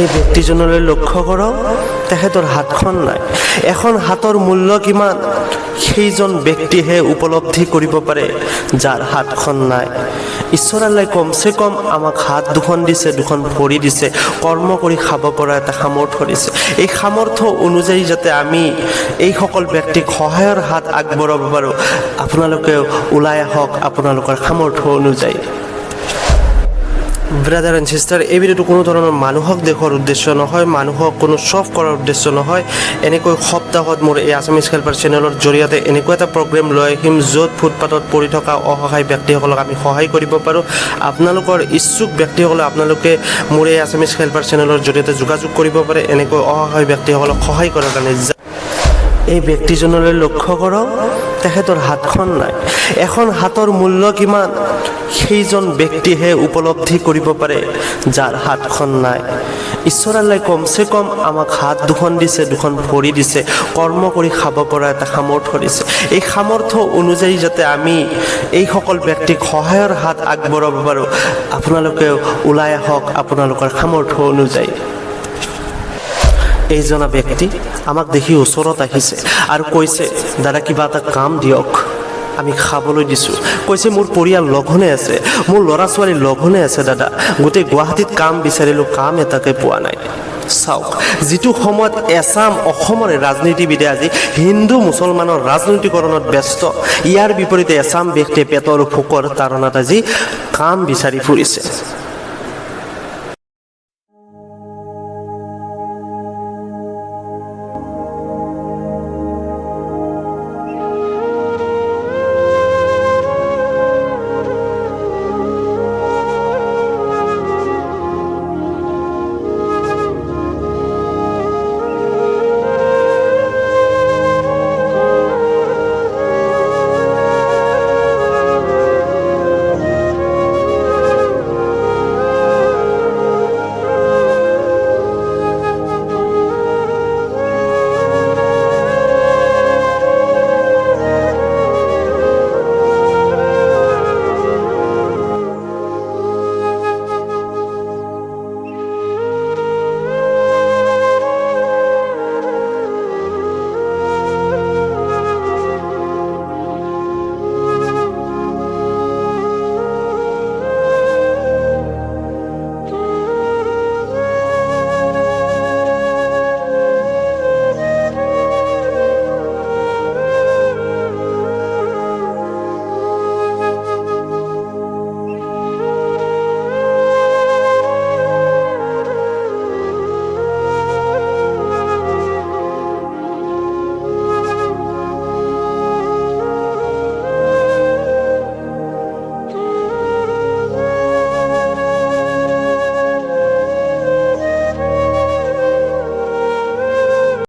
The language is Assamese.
এই ব্যক্তিজনলৈ লক্ষ্য কৰক, তেখেতৰ হাতখন নাই। এখন হাতৰ মূল্য কিমান সেইজন ব্যক্তিহে উপলব্ধি কৰিব পাৰে যাৰ হাতখন নাই। ঈশ্বৰ আল্লাই কমচে কম আমাক হাত দুখন দিছে, দুখন ভৰি দিছে, কৰ্ম কৰি খাব পৰা এটা সামৰ্থ্য দিছে। এই সামৰ্থ্য অনুযায়ী যাতে আমি এইসকল ব্যক্তিক সহায়ৰ হাত আগবঢ়াব পাৰোঁ, আপোনালোকে ওলাই আহক আপোনালোকৰ সামৰ্থ্য অনুযায়ী। ব্ৰাদাৰ এণ্ড চিষ্টাৰ, এই ভিডিঅ'টো কোনো ধৰণৰ মানুহক দেখুৱাৰ উদ্দেশ্য নহয়, মানুহক কোনো শ্বফ কৰাৰ উদ্দেশ্য নহয়। এনেকৈ সপ্তাহত মোৰ এই আছামিজ হেল্পাৰ চেনেলৰ জৰিয়তে এনেকুৱা এটা প্ৰগ্ৰেম লৈ আহিম য'ত ফুটপাথত পৰি থকা অসহায় ব্যক্তিসকলক আমি সহায় কৰিব পাৰোঁ। আপোনালোকৰ ইচ্ছুক ব্যক্তিসকলে আপোনালোকে মোৰ এই আছামিজ হেল্পাৰ চেনেলৰ জৰিয়তে যোগাযোগ কৰিব পাৰে এনেকৈ অসহায় ব্যক্তিসকলক সহায় কৰাৰ কাৰণে। এই ব্যক্তিজনলৈ লক্ষ্য কৰক, তেখেতৰ হাতখন নাই। এখন হাতৰ মূল্য কিমান সেইজন ব্যক্তিহে উপলব্ধি কৰিব পাৰে যাৰ হাতখন নাই। ঈশ্বৰ আল্লাই কমচে কম আমাক হাত দুখন দিছে, দুখন ভৰি দিছে, কৰ্ম কৰি খাব পৰা এটা সামৰ্থ্য দিছে। এই সামৰ্থ্য অনুযায়ী যাতে আমি এইসকল ব্যক্তিক সহায়ৰ হাত আগবঢ়াব পাৰোঁ, আপোনালোকে ওলাই আহক আপোনালোকৰ সামৰ্থ্য অনুযায়ী। এইজনা ব্যক্তি আমাক দেখি ওচৰত আহিছে আৰু কৈছে, দাদা কিবা এটা কাম দিয়ক, আমি খাবলৈ দিছোঁ। কৈছে মোৰ পৰিয়াল লঘোণে আছে, মোৰ ল'ৰা ছোৱালী লঘোণে আছে দাদা, গোটেই গুৱাহাটীত কাম বিচাৰিলোঁ, কাম এটাকে পোৱা নাই। চাওক, যিটো সময়ত এছাম অসমৰে ৰাজনীতিবিদে আজি হিন্দু মুছলমানৰ ৰাজনৈতিকৰণত ব্যস্ত, ইয়াৰ বিপৰীতে এছাম ব্যক্তিয়ে পেটৰ ভোকৰ তাৰণাত আজি কাম বিচাৰি ফুৰিছে।